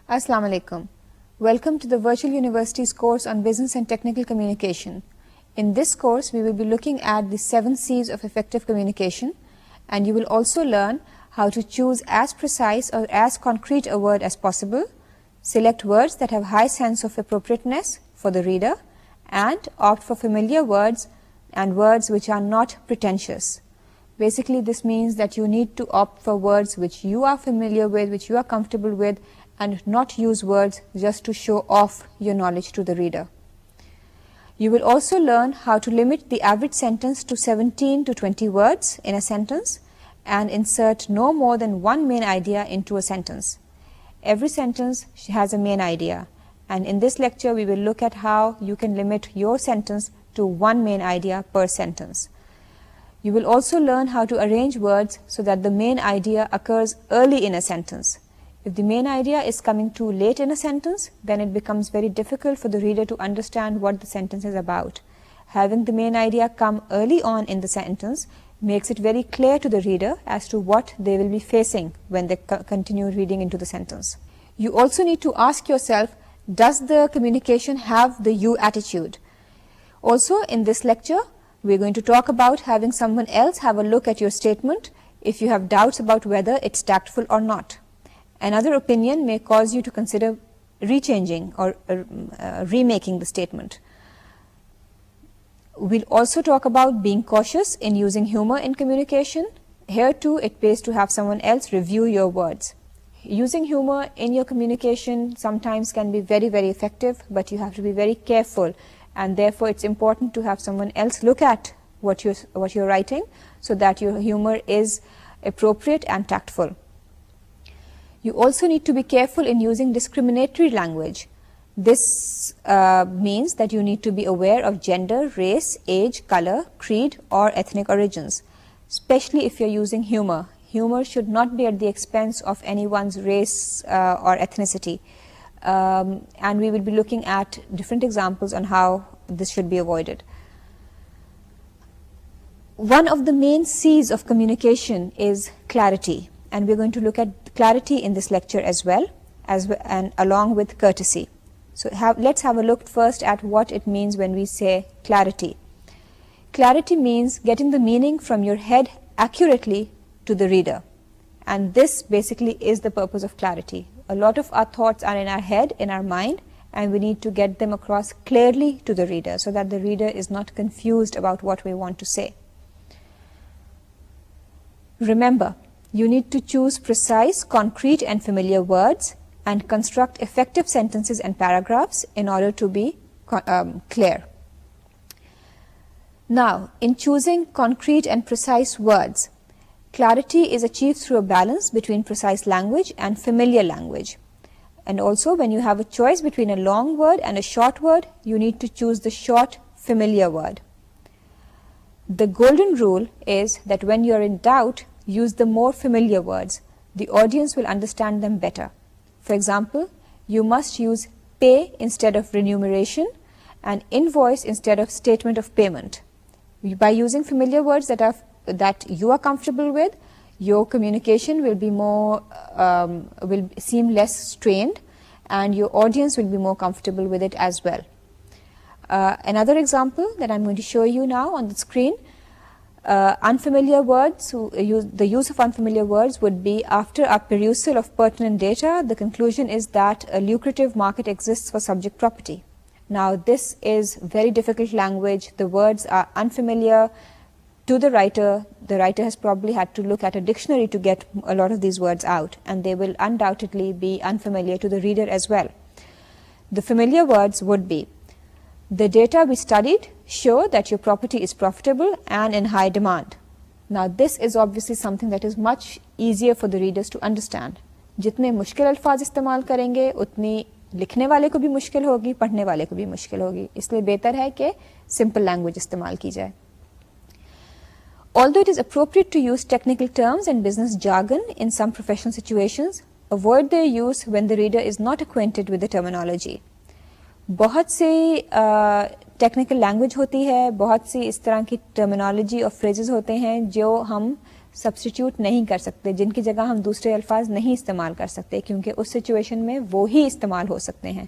Assalamu alaikum. Welcome to the Virtual University's course on Business and Technical Communication. In this course, we will be looking at the 7 C's of effective communication, and you will also learn how to choose as precise or as concrete a word as possible, select words that have high sense of appropriateness for the reader, and opt for familiar words and words which are not pretentious. Basically, this means that you need to opt for words which you are familiar with, which you are comfortable with, and not use words just to show off your knowledge to the reader. You will also learn how to limit the average sentence to 17 to 20 words in a sentence and insert no more than one main idea into a sentence. Every sentence has a main idea, and in this lecture we will look at how you can limit your sentence to one main idea per sentence. You will also learn how to arrange words so that the main idea occurs early in a sentence. If the main idea is coming too late in a sentence, then it becomes very difficult for the reader to understand what the sentence is about. Having the main idea come early on in the sentence makes it very clear to the reader as to what they will be facing when they continue reading into the sentence. You also need to ask yourself, does the communication have the you attitude? Also, in this lecture, we're going to talk about having someone else have a look at your statement if you have doubts about whether it's tactful or not. Another opinion may cause you to consider rechanging or remaking the statement. We'll also talk about being cautious in using humor in communication. Here too, it pays to have someone else review your words. Using humor in your communication sometimes can be very, very effective, but you have to be very careful, and therefore it's important to have someone else look at what you're writing so that your humor is appropriate and tactful. You also need to be careful in using discriminatory language. This means that you need to be aware of gender, race, age, color, creed, or ethnic origins, especially if you're using humor. Humor should not be at the expense of anyone's race or ethnicity. And we will be looking at different examples on how this should be avoided. One of the main C's of communication is clarity, and we're going to look at clarity in this lecture as well, and along with courtesy. So let's have a look first at what it means when we say clarity. Clarity means getting the meaning from your head accurately to the reader, and this basically is the purpose of clarity. A lot of our thoughts are in our head, in our mind, and we need to get them across clearly to the reader so that the reader is not confused about what we want to say. Remember, you need to choose precise, concrete, and familiar words and construct effective sentences and paragraphs in order to be clear. Now, in choosing concrete and precise words, clarity is achieved through a balance between precise language and familiar language. And also, when you have a choice between a long word and a short word, you need to choose the short, familiar word. The golden rule is that when you are in doubt, use the more familiar words. The audience will understand them better. For example, you must use pay instead of remuneration and invoice instead of statement of payment. By using familiar words that you are comfortable with, your communication will be more will seem less strained, and your audience will be more comfortable with it as well. Another example that I'm going to show you now on the screen. Unfamiliar words, the use of unfamiliar words would be after a perusal of pertinent data, the conclusion is that a lucrative market exists for subject property. Now, this is very difficult language. The words are unfamiliar to the writer. The writer has probably had to look at a dictionary to get a lot of these words out, and they will undoubtedly be unfamiliar to the reader as well. The familiar words would be: the data we studied show that your property is profitable and in high demand. Now, this is obviously something that is much easier for the readers to understand. जितने मुश्किल अल्फाज इस्तेमाल करेंगे, उतनी लिखने वाले को भी मुश्किल होगी, पढ़ने वाले को भी मुश्किल होगी. इसलिए बेहतर है कि सिंपल लैंग्वेज इस्तेमाल की जाए. Although it is appropriate to use technical terms and business jargon in some professional situations, avoid their use when the reader is not acquainted with the terminology. बहुत सी टेक्निकल लैंग्वेज होती है, बहुत सी इस तरह की टर्मिनोलॉजी और फ्रेजेस होते हैं जो हम सब्स्टिट्यूट नहीं कर सकते, जिनकी जगह हम दूसरे अल्फाज नहीं इस्तेमाल कर सकते, क्योंकि उस सिचुएशन में वो ही इस्तेमाल हो सकते हैं.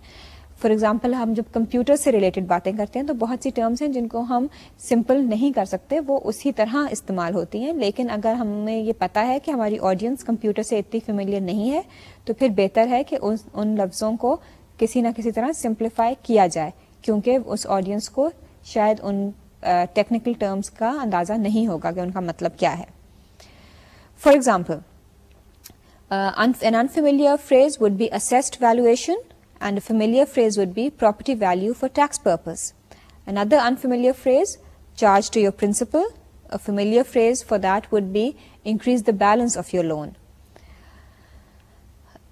फॉर एग्जाम्पल, हम जब कंप्यूटर से रिलेटेड बातें करते हैं तो बहुत सी टर्म्स हैं जिनको हम सिंपल नहीं कर सकते, वो उसी तरह इस्तेमाल होती हैं. लेकिन अगर हमें ये पता है कि हमारी ऑडियंस कंप्यूटर से इतनी फेमिलियर नहीं है, तो फिर बेहतर है कि उन लफ्ज़ों को किसी ना किसी तरह सिंप्लीफाई किया जाए, क्योंकि उस ऑडियंस को शायद उन टेक्निकल टर्म्स का अंदाज़ा नहीं होगा कि उनका मतलब क्या है. For example, an unfamiliar phrase would be assessed valuation, and a familiar phrase would be property value for tax purpose. Another unfamiliar phrase, charge to your principal. A familiar phrase for that would be increase the balance of your loan.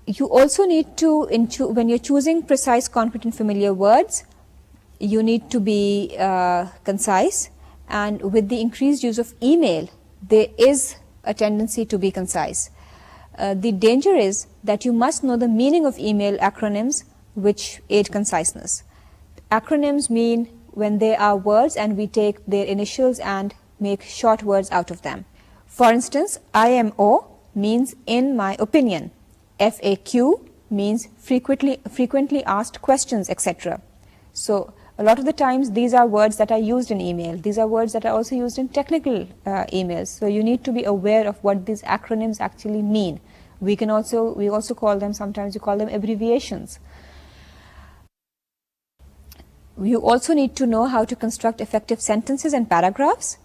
You also need to, when you're choosing precise, concrete and familiar words, you need to be concise, and with the increased use of email, there is a tendency to be concise. The danger is that you must know the meaning of email acronyms which aid conciseness. Acronyms mean when there are words and we take their initials and make short words out of them. For instance, IMO means in my opinion. FAQ means frequently asked questions, etc. So a lot of the times these are words that are used in email. These are words that are also used in technical emails. So you need to be aware of what these acronyms actually mean. We also call them, sometimes you call them abbreviations. You also need to know how to construct effective sentences and paragraphs,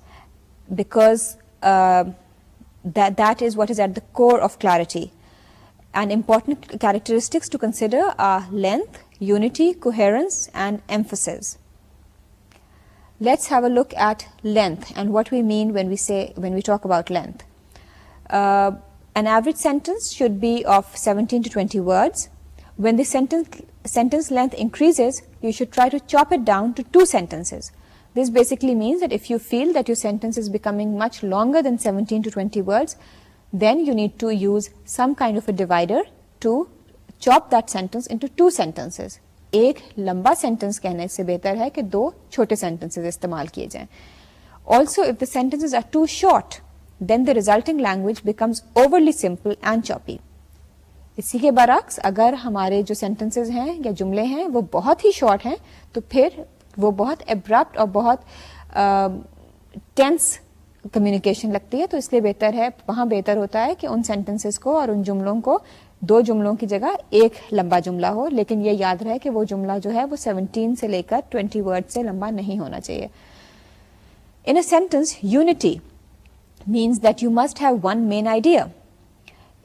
because that is what is at the core of clarity. And important characteristics to consider are length, unity, coherence, and emphasis. Let's have a look at length and what we mean when we talk about length. An average sentence should be of 17 to 20 words. When the sentence length increases, you should try to chop it down to 2 sentences. This basically means that if you feel that your sentence is becoming much longer than 17 to 20 words, then you need to use some kind of a divider to chop that sentence into 2 sentences. एक लंबा sentence कहने से बेहतर है कि 2 छोटे sentences इस्तेमाल किए जाएं. Also, if the sentences are too short, then the resulting language becomes overly simple and choppy. इसी के बरक्स अगर हमारे जो sentences हैं या जुमले हैं वो बहुत ही short हैं, तो फिर वो बहुत abrupt और बहुत tense कम्युनिकेशन लगती है. तो इसलिए बेहतर होता है कि उन सेंटेंसेस को और उन जुमलों को 2 जुमलों की जगह एक लंबा जुमला हो, लेकिन ये याद रहे कि वो जुमला जो है वो 17 से लेकर 20 वर्ड से लंबा नहीं होना चाहिए. In a sentence, unity means that you must have one main idea.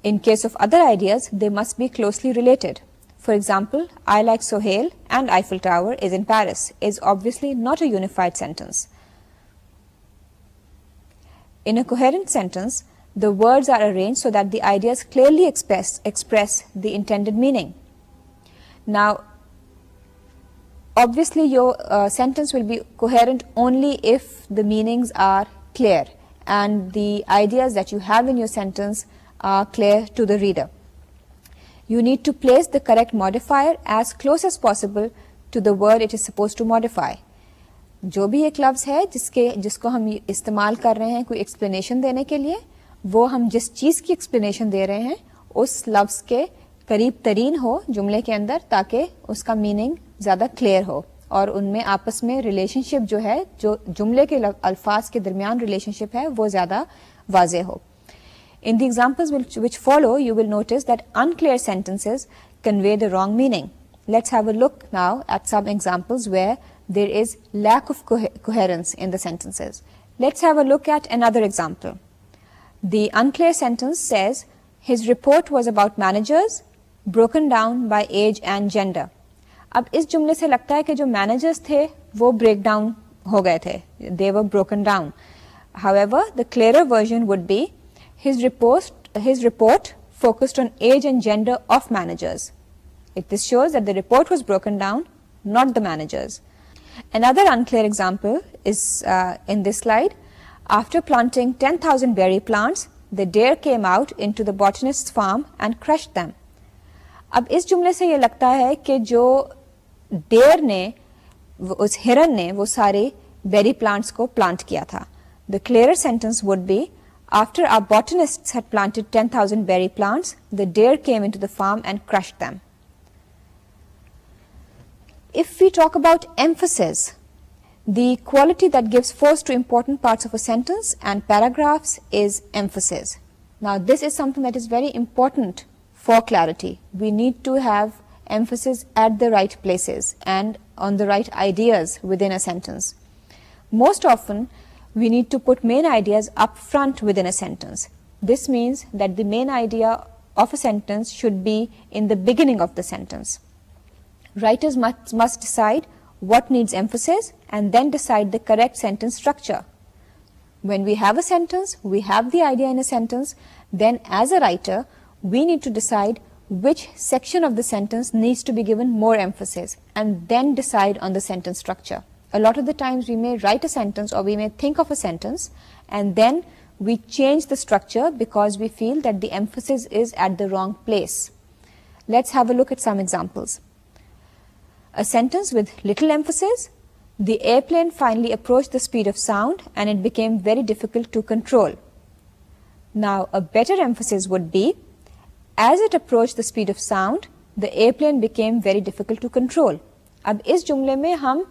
In case of other ideas, they must be closely related. For example, I like Sohail and Eiffel Tower is in Paris is obviously not a unified sentence. In a coherent sentence, the words are arranged so that the ideas clearly express the intended meaning. Now, obviously your sentence will be coherent only if the meanings are clear and the ideas that you have in your sentence are clear to the reader. You need to place the correct modifier as close as possible to the word it is supposed to modify. जो भी एक लफ्ज़ है जिसको हम इस्तेमाल कर रहे हैं कोई एक्सप्लेनेशन देने के लिए, वो हम जिस चीज़ की एक्सप्लेनेशन दे रहे हैं उस लफ्ज़ के करीब तरीन हो जुमले के अंदर, ताकि उसका मीनिंग ज़्यादा क्लियर हो और उनमें आपस में रिलेशनशिप जो है, जो जुमले के अल्फाज के दरमियान रिलेशनशिप है, वो ज़्यादा वाज़े हो. In the examples which follow, you will notice that unclear sentences convey the wrong meaning. Let's have a look now at some examples where there is lack of coherence in the sentences. Let's have a look at another example. The unclear sentence says, his report was about managers broken down by age and gender. अब इस जुमले से लगता है कि जो managers थे वो break down हो गए थे. They were broken down. However, the clearer version would be, his report focused on age and gender of managers. This shows that the report was broken down, not the managers. Another unclear example is in this slide. After planting 10,000 berry plants, the deer came out into the botanist's farm and crushed them. अब इस जुमले से ये लगता है कि जो dare ने, उस हिरन ने वो सारे बेरी प्लांट्स को प्लांट किया था. The clearer sentence would be, After our botanists had planted 10,000 berry plants, the deer came into the farm and crushed them. If we talk about emphasis, the quality that gives force to important parts of a sentence and paragraphs is emphasis. Now, this is something that is very important for clarity. We need to have emphasis at the right places and on the right ideas within a sentence. Most often, we need to put main ideas up front within a sentence. This means that the main idea of a sentence should be in the beginning of the sentence. Writers must decide what needs emphasis and then decide the correct sentence structure. When we have a sentence, we have the idea in a sentence, then as a writer, we need to decide which section of the sentence needs to be given more emphasis and then decide on the sentence structure. A lot of the times we may write a sentence or we may think of a sentence and then we change the structure because we feel that the emphasis is at the wrong place. Let's have a look at some examples. A sentence with little emphasis: the airplane finally approached the speed of sound and it became very difficult to control. Now, a better emphasis would be: as it approached the speed of sound, the airplane became very difficult to control. अब इस जुमले में हम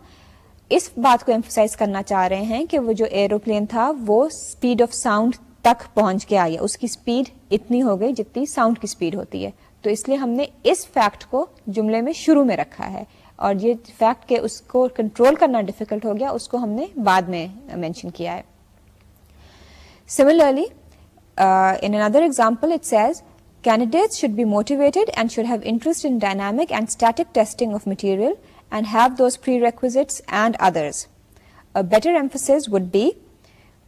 इस बात को emphasise करना चाह रहे हैं कि वो जो एरोप्लेन था वो स्पीड ऑफ साउंड तक पहुंच के आई है, उसकी स्पीड इतनी हो गई जितनी साउंड की स्पीड होती है. तो इसलिए हमने इस फैक्ट को जुमले में शुरू में रखा है और ये फैक्ट के उसको कंट्रोल करना डिफिकल्ट हो गया उसको हमने बाद में मेंशन किया है. Similarly, in another example it says, candidates should be motivated and should have interest in dynamic and static testing of material and have those prerequisites and others. A better emphasis would be: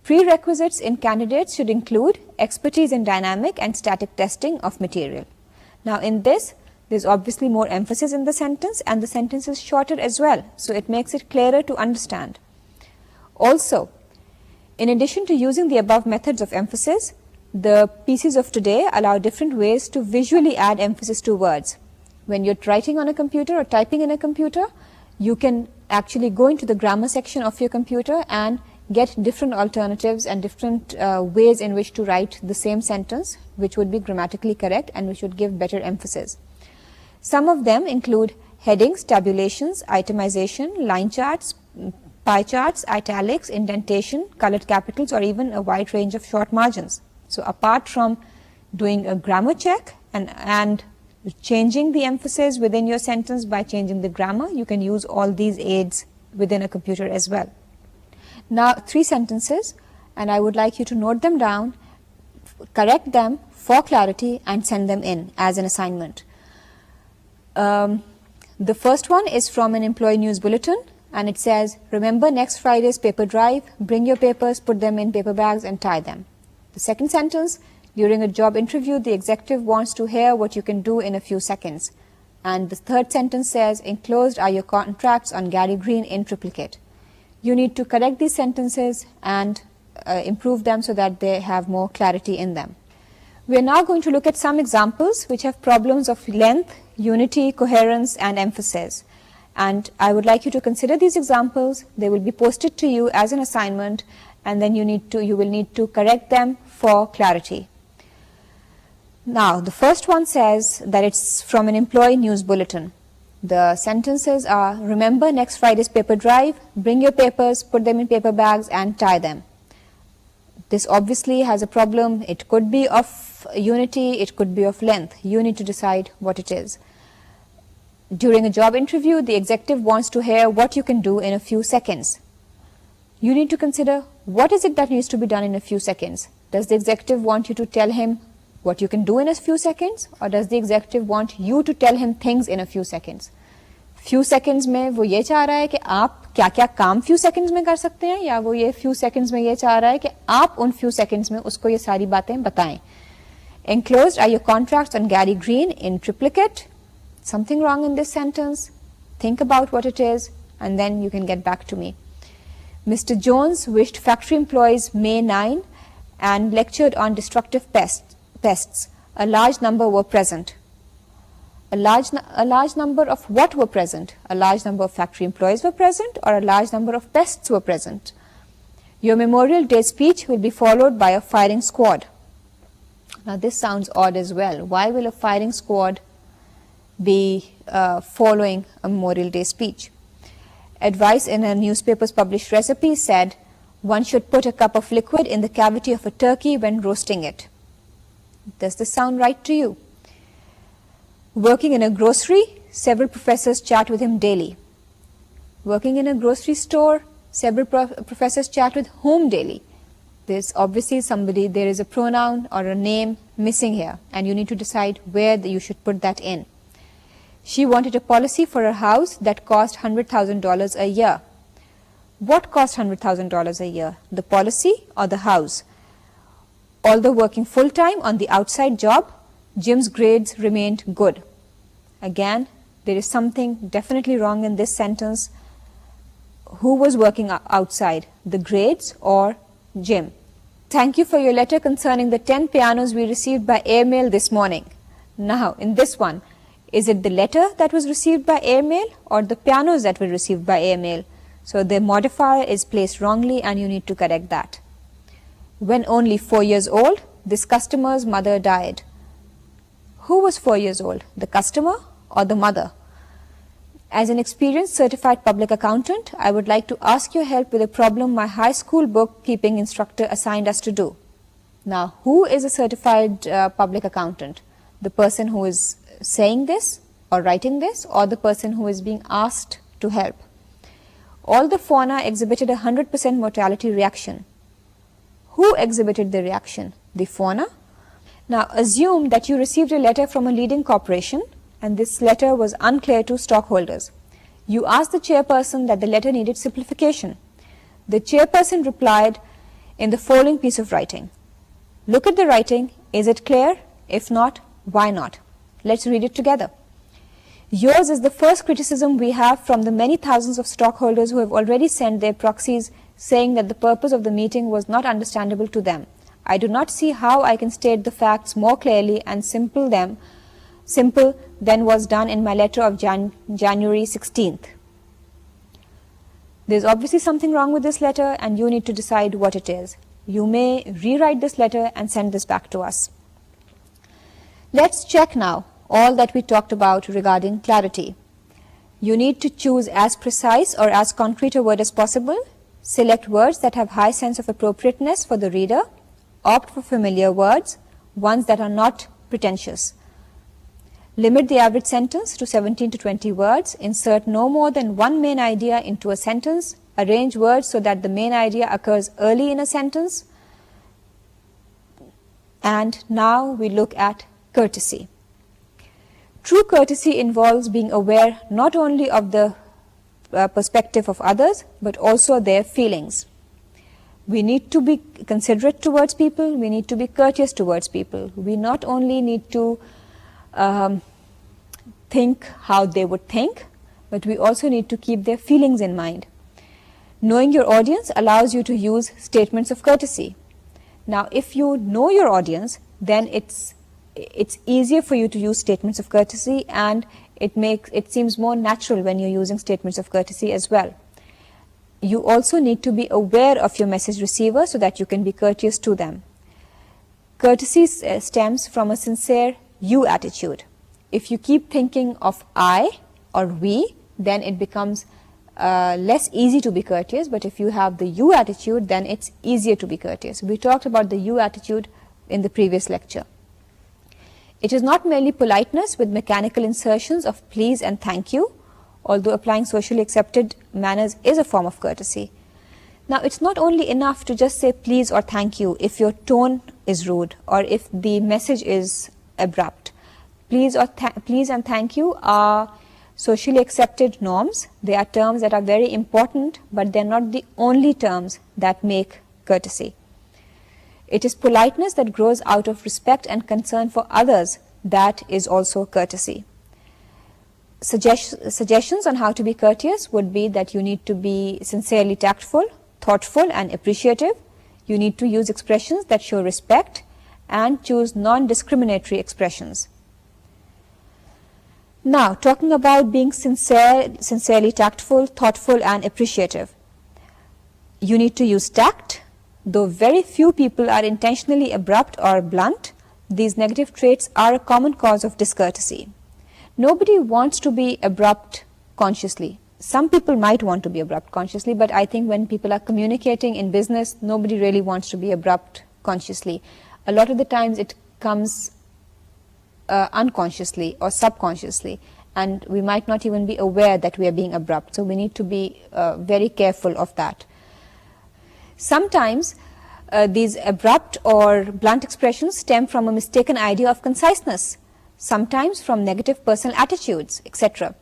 prerequisites in candidates should include expertise in dynamic and static testing of material. Now, in this, there's obviously more emphasis in the sentence and the sentence is shorter as well, so it makes it clearer to understand. Also, in addition to using the above methods of emphasis, the pieces of today allow different ways to visually add emphasis to words. When you're writing on a computer or typing in a computer, you can actually go into the grammar section of your computer and get different alternatives and different ways in which to write the same sentence, which would be grammatically correct and which would give better emphasis. Some of them include headings, tabulations, itemization, line charts, pie charts, italics, indentation, colored capitals, or even a wide range of short margins. So apart from doing a grammar check and changing the emphasis within your sentence by changing the grammar, you can use all these aids within a computer as well. Now, 3 sentences, and I would like you to note them down, correct them for clarity and send them in as an assignment. The first one is from an employee news bulletin and it says, remember next Friday's paper drive, bring your papers, put them in paper bags and tie them. The second sentence, during a job interview, the executive wants to hear what you can do in a few seconds. And the third sentence says, enclosed are your contracts on Gary Green in triplicate. You need to correct these sentences and improve them so that they have more clarity in them. We are now going to look at some examples which have problems of length, unity, coherence, and emphasis. And I would like you to consider these examples. They will be posted to you as an assignment, and then you will need to correct them for clarity. Now, the first one says that it's from an employee news bulletin. The sentences are, remember next Friday's paper drive, bring your papers, put them in paper bags and tie them. This obviously has a problem. It could be of unity, it could be of length. You need to decide what it is. During a job interview, the executive wants to hear what you can do in a few seconds. You need to consider, what is it that needs to be done in a few seconds? Does the executive want you to tell him what you can do in a few seconds, or does the executive want you to tell him things in a few seconds? Few seconds में वो ये चाह रहा है कि आप क्या-क्या काम few seconds में कर सकते हैं, या वो ये few seconds में ये चाह रहा है कि आप उन few seconds में उसको ये सारी बातें बताएं. Enclosed are your contracts on Gary Green in triplicate. Something wrong in this sentence. Think about what it is and then you can get back to me. Mr. Jones wished factory employees May 9 and lectured on destructive pests. A large number were present. A large number of what were present? A large number of factory employees were present, or a large number of pests were present? Your Memorial Day speech will be followed by a firing squad. Now this sounds odd as well. Why will a firing squad be following a Memorial Day speech? Advice in a newspaper's published recipe said one should put a cup of liquid in the cavity of a turkey when roasting it. Does this sound right to you? Working in a grocery, several professors chat with him daily. Working in a grocery store, several professors chat with whom daily? There's obviously somebody, there is a pronoun or a name missing here, and you need to decide where you should put that in. She wanted a policy for her house that cost $100,000 a year. What cost $100,000 a year? The policy or the house? Although working full-time on the outside job, Jim's grades remained good. Again, there is something definitely wrong in this sentence. Who was working outside, the grades or Jim? Thank you for your letter concerning the 10 pianos we received by airmail this morning. Now, in this one, is it the letter that was received by airmail or the pianos that were received by airmail? So the modifier is placed wrongly and you need to correct that. When only 4 years old, this customer's mother died. Who was 4 years old, the customer or the mother? As an experienced certified public accountant, I would like to ask your help with a problem my high school bookkeeping instructor assigned us to do. Now, who is a certified public accountant? The person who is saying this or writing this, or the person who is being asked to help? All the fauna exhibited a 100% mortality reaction. Who exhibited the reaction? The fauna? Now, assume that you received a letter from a leading corporation and this letter was unclear to stockholders. You asked the chairperson that the letter needed simplification. The chairperson replied in the following piece of writing. Look at the writing. Is it clear? If not, why not? Let's read it together. Yours is the first criticism we have from the many thousands of stockholders who have already sent their proxies saying that the purpose of the meeting was not understandable to them. I do not see how I can state the facts more clearly and simple than was done in my letter of January 16th. There's obviously something wrong with this letter and you need to decide what it is. You may rewrite this letter and send this back to us. Let's check now all that we talked about regarding clarity. You need to choose as precise or as concrete a word as possible. Select words that have high sense of appropriateness for the reader. Opt for familiar words, ones that are not pretentious. Limit the average sentence to 17 to 20 words. Insert no more than one main idea into a sentence. Arrange words so that the main idea occurs early in a sentence. And now we look at courtesy. True courtesy involves being aware not only of the perspective of others, but also their feelings. We need to be considerate towards people. We need to be courteous towards people. We not only need to think how they would think, but we also need to keep their feelings in mind. Knowing your audience allows you to use statements of courtesy. Now, if you know your audience, then it's easier for you to use statements of courtesy, and it seems more natural when you're using statements of courtesy as well. You also need to be aware of your message receiver so that you can be courteous to them. Courtesy stems from a sincere you attitude. If you keep thinking of I or we, then it becomes less easy to be courteous, but if you have the you attitude, then it's easier to be courteous. We talked about the you attitude in the previous lecture. It is not merely politeness with mechanical insertions of please and thank you, although applying socially accepted manners is a form of courtesy. Now, it's not only enough to just say please or thank you if your tone is rude or if the message is abrupt. Please and thank you are socially accepted norms. They are terms that are very important, but they're not the only terms that make courtesy. It is politeness that grows out of respect and concern for others that is also courtesy. Suggestions on how to be courteous would be that you need to be sincerely tactful, thoughtful and appreciative. You need to use expressions that show respect and choose non-discriminatory expressions. Now, talking about being sincerely tactful, thoughtful and appreciative. You need to use tact. Though very few people are intentionally abrupt or blunt, these negative traits are a common cause of discourtesy. Nobody wants to be abrupt consciously. Some people might want to be abrupt consciously, but I think when people are communicating in business, nobody really wants to be abrupt consciously. A lot of the times it comes unconsciously or subconsciously, and we might not even be aware that we are being abrupt. So we need to be very careful of that. Sometimes these abrupt or blunt expressions stem from a mistaken idea of conciseness, sometimes from negative personal attitudes, etc.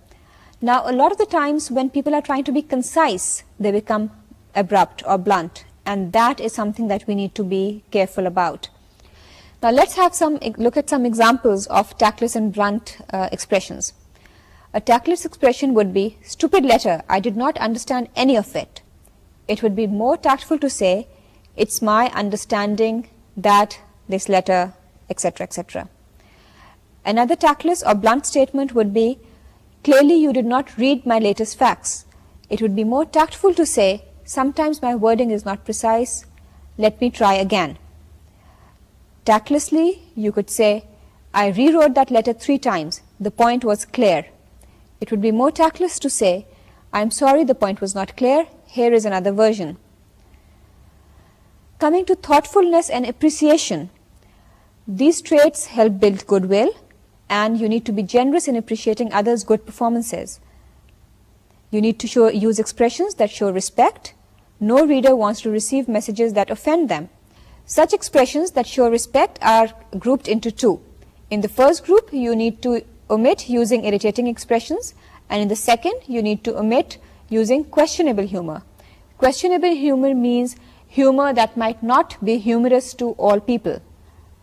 Now, a lot of the times when people are trying to be concise, they become abrupt or blunt, and that is something that we need to be careful about. Now, let's have look at some examples of tactless and blunt expressions. A tactless expression would be, "Stupid letter, I did not understand any of it." It would be more tactful to say, "It's my understanding that this letter," etc., etc. Another tactless or blunt statement would be, "Clearly you did not read my latest facts." It would be more tactful to say, "Sometimes my wording is not precise. Let me try again." Tactlessly, you could say, "I rewrote that letter 3 times. The point was clear." It would be more tactless to say, "I'm sorry the point was not clear. Here is another version." Coming to thoughtfulness and appreciation, these traits help build goodwill, and you need to be generous in appreciating others' good performances. You need to use expressions that show respect. No reader wants to receive messages that offend them. Such expressions that show respect are grouped into 2. In the first group, you need to omit using irritating expressions, and in the second, you need to omit using questionable humor. Questionable humor means humor that might not be humorous to all people.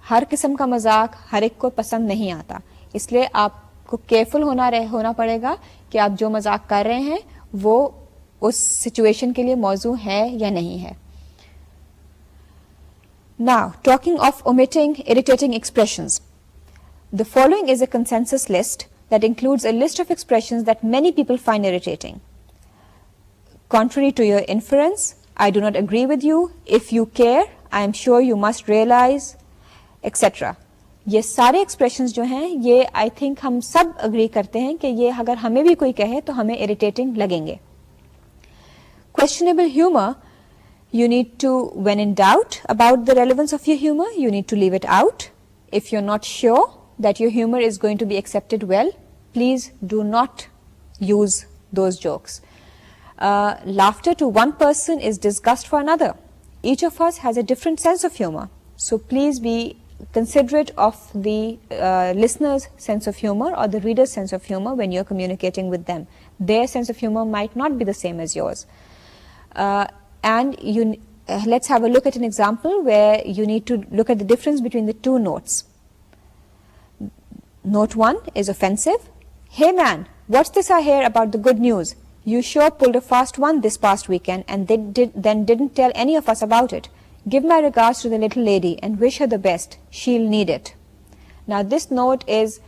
हर किस्म का मजाक हर एक को पसंद नहीं आता, इसलिए आपको केयरफुल होना पड़ेगा कि आप जो मजाक कर रहे हैं वो उस सिचुएशन के लिए मौजू है या नहीं है. Now, talking of omitting irritating expressions, the following is a consensus list that includes a list of expressions that many people find irritating. Contrary to your inference, I do not agree with you. If you care, I am sure you must realize, etc. ये सारे expressions जो हैं, ये I think हम सब agree करते हैं कि ये अगर हमें भी कोई कहे तो हमें irritating लगेंगे. Questionable humor, you need to, when in doubt about the relevance of your humor, you need to leave it out. If you're not sure that your humor is going to be accepted well, please do not use those jokes. Laughter to one person is disgust for another. Each of us has a different sense of humor. So please be considerate of the listener's sense of humor or the reader's sense of humor when you're communicating with them. Their sense of humor might not be the same as yours. Let's have a look at an example where you need to look at the difference between the 2 notes. Note 1 is offensive. "Hey man, what's this I hear about the good news? You sure pulled a fast one this past weekend and then didn't tell any of us about it. Give my regards to the little lady and wish her the best. She'll need it." Now this note is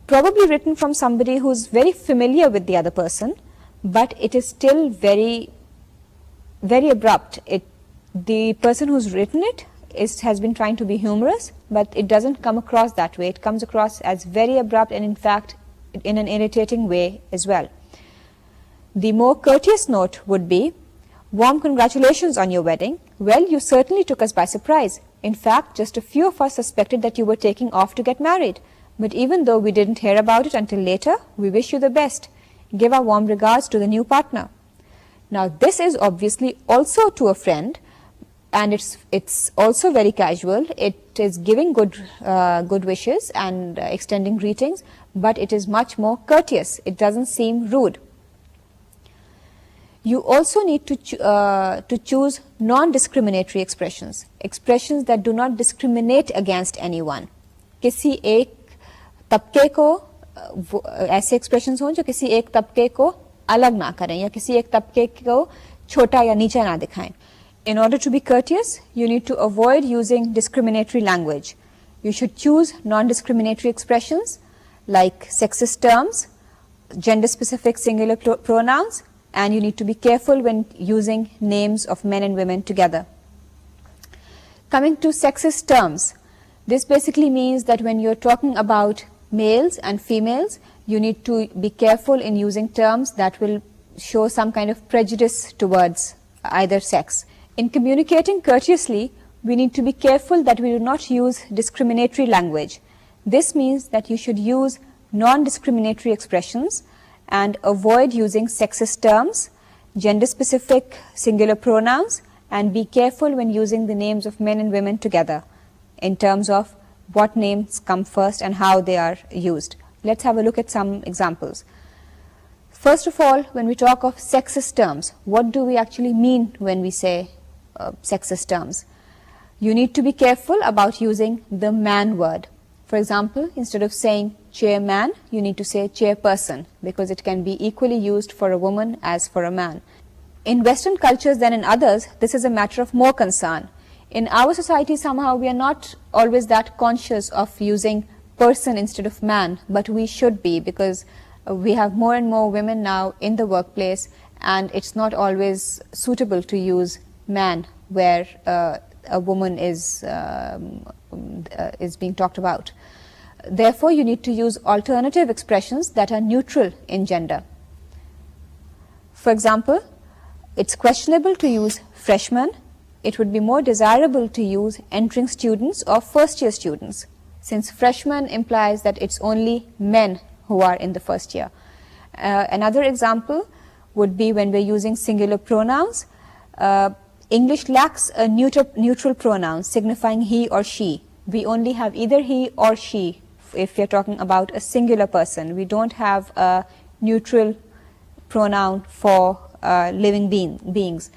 probably written from somebody who's very familiar with the other person, but it is still very, very abrupt. The person who's written it has been trying to be humorous, but it doesn't come across that way. It comes across as very abrupt and in fact in an irritating way as well. The more courteous note would be, "Warm congratulations on your wedding. Well, you certainly took us by surprise. In fact, just a few of us suspected that you were taking off to get married. But even though we didn't hear about it until later, we wish you the best. Give our warm regards to the new partner." Now, this is obviously also to a friend, and it's also very casual. It is giving good wishes and extending greetings, but it is much more courteous. It doesn't seem rude. You also need to choose non-discriminatory expressions that do not discriminate against anyone. किसी एक तबके को ऐसे expressions हों जो किसी एक तबके को अलग ना करें या किसी एक तबके को छोटा या नीचा ना दिखाएं. In order to be courteous, you need to avoid using discriminatory language. You should choose non-discriminatory expressions like sexist terms, gender-specific singular pronouns, and you need to be careful when using names of men and women together. Coming to sexist terms, this basically means that when you're talking about males and females, you need to be careful in using terms that will show some kind of prejudice towards either sex. In communicating courteously, we need to be careful that we do not use discriminatory language. This means that you should use non-discriminatory expressions and avoid using sexist terms, gender-specific singular pronouns, and be careful when using the names of men and women together in terms of what names come first and how they are used. Let's have a look at some examples. First of all, when we talk of sexist terms, what do we actually mean when we say sexist terms? You need to be careful about using the man word. For example, instead of saying chairman, you need to say chairperson, because it can be equally used for a woman as for a man. In Western cultures than in others, this is a matter of more concern. In our society, somehow we are not always that conscious of using person instead of man, but we should be, because we have more and more women now in the workplace, and it's not always suitable to use man where a woman is being talked about. Therefore, you need to use alternative expressions that are neutral in gender. For example, it's questionable to use freshman. It would be more desirable to use entering students or first-year students, since freshman implies that it's only men who are in the first year. Another example would be when we're using singular pronouns. English lacks a neutral pronoun signifying he or she. We only have either he or she if you're talking about a singular person. We don't have a neutral pronoun for living beings.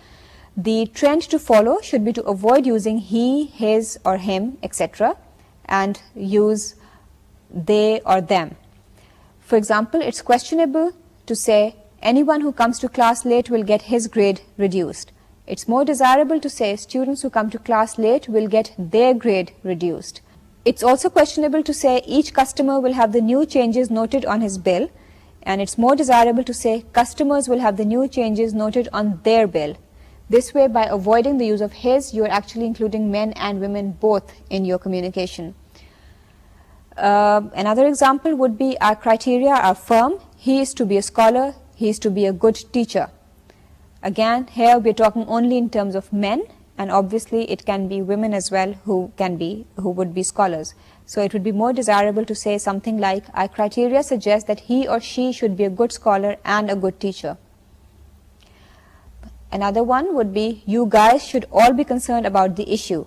The trend to follow should be to avoid using he, his or him, etc., and use they or them. For example, it's questionable to say anyone who comes to class late will get his grade reduced. It's more desirable to say students who come to class late will get their grade reduced. It's also questionable to say each customer will have the new changes noted on his bill, and it's more desirable to say customers will have the new changes noted on their bill. This way, by avoiding the use of his, you are actually including men and women both in your communication. Another example would be our criteria are firm. He is to be a scholar, he is to be a good teacher. Again, here we are talking only in terms of men, and obviously it can be women as well who would be scholars. So it would be more desirable to say something like, our criteria suggest that he or she should be a good scholar and a good teacher. Another one would be, you guys should all be concerned about the issue.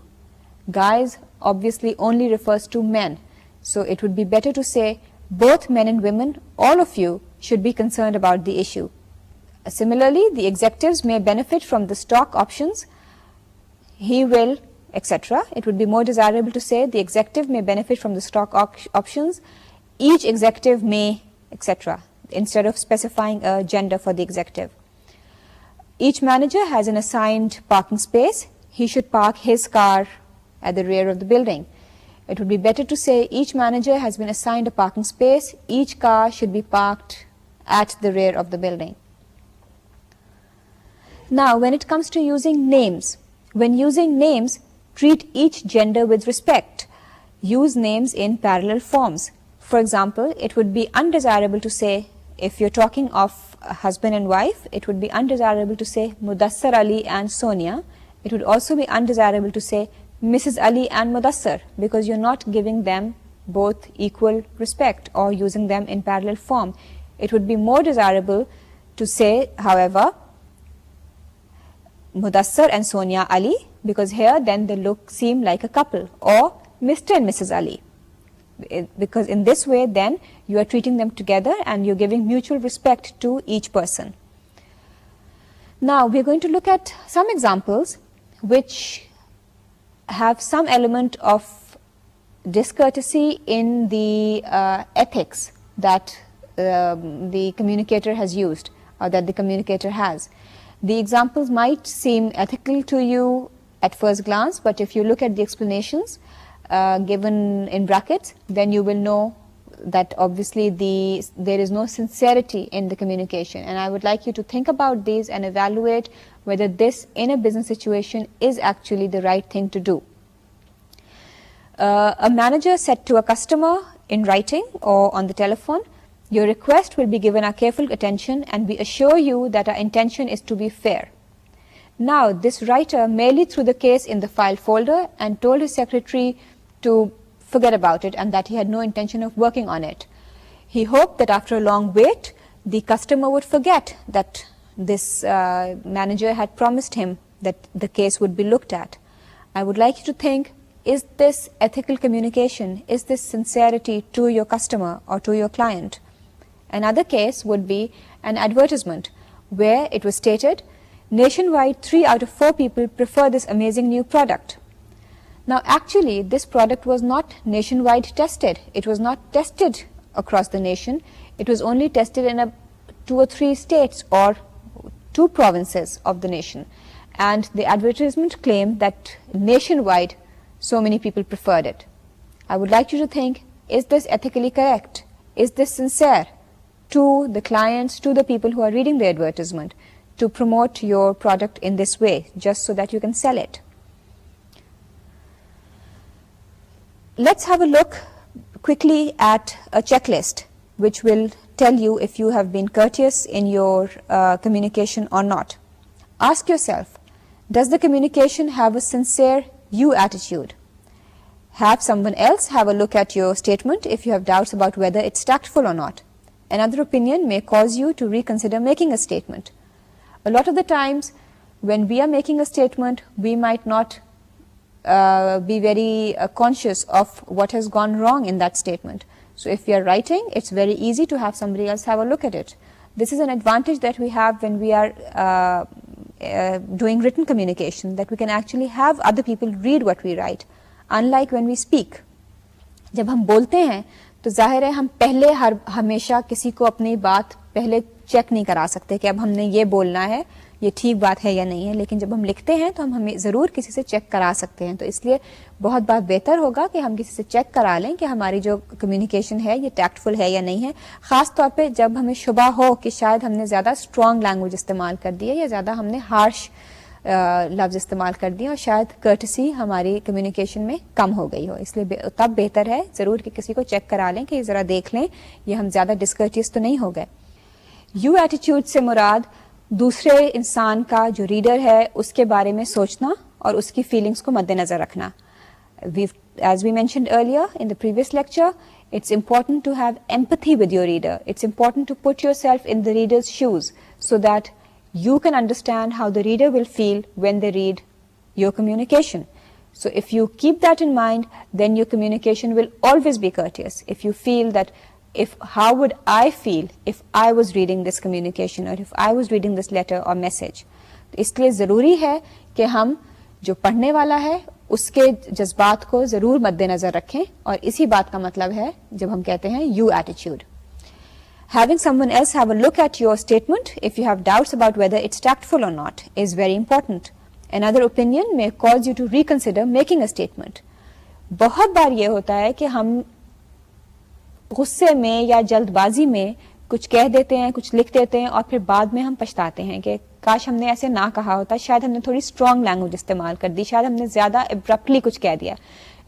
Guys obviously only refers to men. So it would be better to say, both men and women, all of you should be concerned about the issue. Similarly, the executives may benefit from the stock options. He will, etc. It would be more desirable to say the executive may benefit from the stock options. Each executive may, etc., instead of specifying a gender for the executive. Each manager has an assigned parking space. He should park his car at the rear of the building. It would be better to say each manager has been assigned a parking space. Each car should be parked at the rear of the building. Now, when it comes to using names, when using names, treat each gender with respect. Use names in parallel forms. For example, it would be undesirable to say, if you're talking of a husband and wife, it would be undesirable to say Mudassar Ali and Sonia. It would also be undesirable to say Mrs. Ali and Mudassar, because you're not giving them both equal respect or using them in parallel form. It would be more desirable to say, however, Mudassar and Sonia Ali, because here then they seem like a couple, or Mr. and Mrs. Ali, because in this way then you are treating them together and you're giving mutual respect to each person. Now we're going to look at some examples which have some element of discourtesy in the ethics that the communicator has used, or that the communicator has. The examples might seem ethical to you at first glance, but if you look at the explanations given in brackets, then you will know that obviously there is no sincerity in the communication, and I would like you to think about these and evaluate whether this in a business situation is actually the right thing to do. A manager said to a customer in writing or on the telephone, "Your request will be given our careful attention and we assure you that our intention is to be fair." Now, this writer merely threw the case in the file folder and told his secretary to forget about it and that he had no intention of working on it. He hoped that after a long wait, the customer would forget that this manager had promised him that the case would be looked at. I would like you to think, is this ethical communication? Is this sincerity to your customer or to your client? Another case would be an advertisement where it was stated, "Nationwide, 3 out of 4 people prefer this amazing new product." Now, actually, this product was not nationwide tested. It was not tested across the nation. It was only tested in 2 or 3 states or 2 provinces of the nation. And the advertisement claimed that nationwide, so many people preferred it. I would like you to think, is this ethically correct? Is this sincere to the clients, to the people who are reading the advertisement, to promote your product in this way, just so that you can sell it? Let's have a look quickly at a checklist which will tell you if you have been courteous in your communication or not. Ask yourself, does the communication have a sincere you attitude? Have someone else have a look at your statement if you have doubts about whether it's tactful or not. Another opinion may cause you to reconsider making a statement. A lot of the times when we are making a statement, we might not be very conscious of what has gone wrong in that statement. So if we are writing, it's very easy to have somebody else have a look at it. This is an advantage that we have when we are doing written communication, that we can actually have other people read what we write, unlike when we speak. जब हम बोलते हैं तो जाहिर है हम पहले हमेशा किसी को अपनी बात पहले चेक नहीं करा सकते कि अब हमने ये बोलना है, ये ठीक बात है या नहीं है, लेकिन जब हम लिखते हैं तो हम हमें ज़रूर किसी से चेक करा सकते हैं. तो इसलिए बहुत बार बेहतर होगा कि हम किसी से चेक करा लें कि हमारी जो कम्युनिकेशन है ये टैक्टफुल है या नहीं है, ख़ास तौर पे जब हमें शुबा हो कि शायद हमने ज़्यादा स्ट्रॉन्ग लैंग्वेज इस्तेमाल कर दी है या ज़्यादा हमने हार्श लफ्ज़ इस्तेमाल कर दिए और शायद कर्टसी हमारी कम्युनिकेशन में कम हो गई हो. इसलिए तब बेहतर है ज़रूर कि किसी को चेक करा लें कि ज़रा देख लें ये हम ज़्यादा डिस्कर्टियस तो नहीं हो गए. यू एटीट्यूड से मुराद दूसरे इंसान का जो रीडर है उसके बारे में सोचना और उसकी फीलिंग्स को मद्देनजर रखना. As we mentioned earlier in the previous lecture, it's important to have empathy with your reader. It's important to put yourself in the reader's shoes so that you can understand how the reader will feel when they read your communication. So if you keep that in mind, then your communication will always be courteous. If you feel that how would I feel if I was reading this communication or if I was reading this letter or message? तो इसलिए ज़रूरी है कि हम जो पढ़ने वाला है उसके जज्बात को ज़रूर मद्देनज़र रखें और इसी बात का मतलब है जब हम कहते हैं you attitude. Having someone else have a look at your statement if you have doubts about whether it's tactful or not is very important. Another opinion may cause you to reconsider making a statement. बहुत बार ये होता है कि हम गुस्से में या जल्दबाजी में कुछ कह देते हैं, कुछ लिख देते हैं और फिर बाद में हम पछताते हैं कि काश हमने ऐसे ना कहा होता, शायद हमने थोड़ी स्ट्रॉन्ग लैंग्वेज इस्तेमाल कर दी, शायद हमने ज़्यादा एब्रप्टली कुछ कह दिया.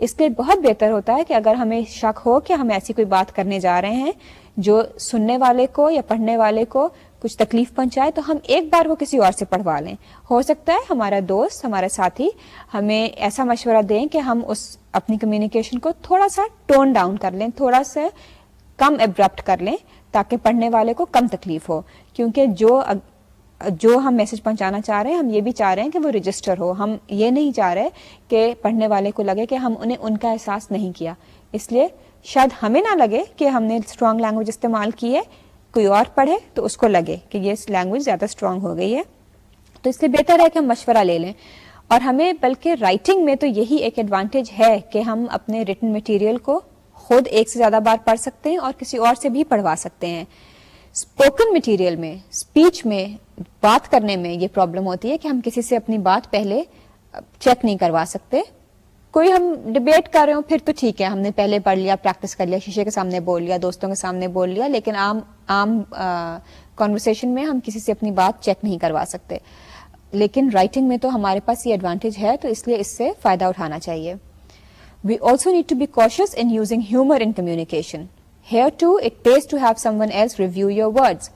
इसलिए बहुत बेहतर होता है कि अगर हमें शक हो कि हम ऐसी कोई बात करने जा रहे हैं जो सुनने वाले को या पढ़ने वाले को कुछ तकलीफ पहुंचाए, तो हम एक बार वो किसी और से पढ़वा लें. हो सकता है हमारा दोस्त, हमारा साथी हमें ऐसा मशवरा दें कि हम उस अपनी कम्युनिकेशन को थोड़ा सा टोन डाउन कर लें, थोड़ा सा कम एब्रप्ट कर लें ताकि पढ़ने वाले को कम तकलीफ हो. क्योंकि जो हम मैसेज पहुंचाना चाह रहे हैं, हम ये भी चाह रहे हैं कि वो रजिस्टर हो. हम ये नहीं चाह रहे कि पढ़ने वाले को लगे कि हम उन्हें उनका एहसास नहीं किया. इसलिए शायद हमें ना लगे कि हमने स्ट्रॉन्ग लैंग्वेज इस्तेमाल की है, कोई और पढ़े तो उसको लगे कि ये लैंग्वेज ज़्यादा स्ट्रॉन्ग हो गई है. तो इसलिए बेहतर है कि हम मशवरा ले लें. और हमें बल्कि राइटिंग में तो यही एक एडवांटेज है कि हम अपने रिटन मटेरियल को खुद एक से ज़्यादा बार पढ़ सकते हैं और किसी और से भी पढ़वा सकते हैं. स्पोकन मटेरियल में, स्पीच में, बात करने में ये प्रॉब्लम होती है कि हम किसी से अपनी बात पहले चेक नहीं करवा सकते. कोई हम डिबेट कर रहे हो फिर तो ठीक है, हमने पहले पढ़ लिया, प्रैक्टिस कर लिया, शीशे के सामने बोल लिया, दोस्तों के सामने बोल लिया, लेकिन आम कॉन्वर्सेशन में हम किसी से अपनी बात चेक नहीं करवा सकते। लेकिन राइटिंग में तो हमारे पास ये एडवांटेज है, तो इसलिए इससे फायदा उठाना चाहिए। We also need to be cautious in using humor in communication. Here too, it pays to have someone else review your words.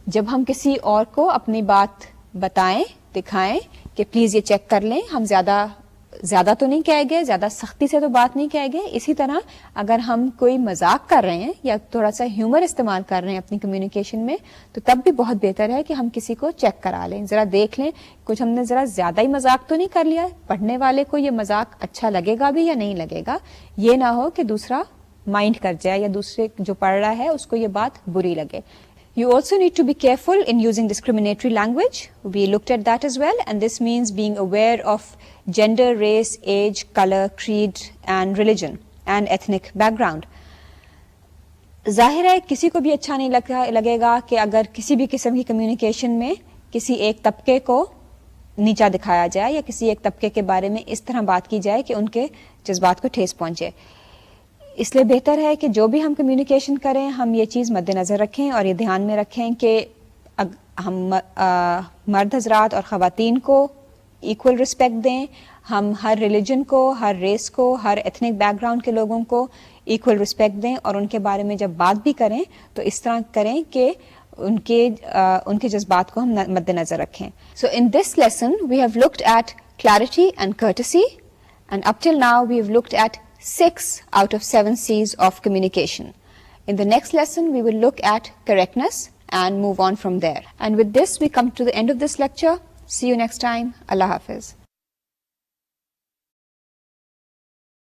जब हम किसी और को अपनी बात बताएं, दिखाएं कि प्लीज ये चेक कर लें, हम ज्यादा तो नहीं कहेंगे, ज्यादा सख्ती से तो बात नहीं कहेंगे। इसी तरह अगर हम कोई मजाक कर रहे हैं या थोड़ा सा ह्यूमर इस्तेमाल कर रहे हैं अपनी कम्युनिकेशन में, तो तब भी बहुत बेहतर है कि हम किसी को चेक करा लें, जरा देख लें कुछ हमने जरा ज्यादा ही मजाक तो नहीं कर लिया, पढ़ने वाले को ये मजाक अच्छा लगेगा भी या नहीं लगेगा। ये ना हो कि दूसरा माइंड कर जाए या दूसरे जो पढ़ रहा है उसको ये बात बुरी लगे। You also need to be careful in using discriminatory language. We looked at that as well, and this means being aware of gender, race, age, color, creed, and religion, and ethnic background. जाहिर है किसी को भी अच्छा नहीं लगेगा कि अगर किसी भी किस्म की कम्युनिकेशन में किसी एक तबके को नीचा दिखाया जाए या किसी एक तबके के बारे में इस तरह बात की जाए कि उनके जज्बात को ठेस पहुंचे। इसलिए बेहतर है कि जो भी हम कम्युनिकेशन करें हम ये चीज़ मद्देनज़र रखें और ये ध्यान में रखें कि हम मर्द हजरात और ख़वातीन को इक्वल रिस्पेक्ट दें, हम हर रिलीजन को, हर रेस को, हर एथनिक बैकग्राउंड के लोगों को इक्वल रिस्पेक्ट दें और उनके बारे में जब बात भी करें तो इस तरह करें कि उनके जज्बात को हम मद्देनज़र रखें। So in this lesson we have looked at clarity and courtesy, and up till now we have looked at 6 out of 7 C's of communication. In the next lesson, we will look at correctness and move on from there. And with this, we come to the end of this lecture. See you next time. Allah Hafiz.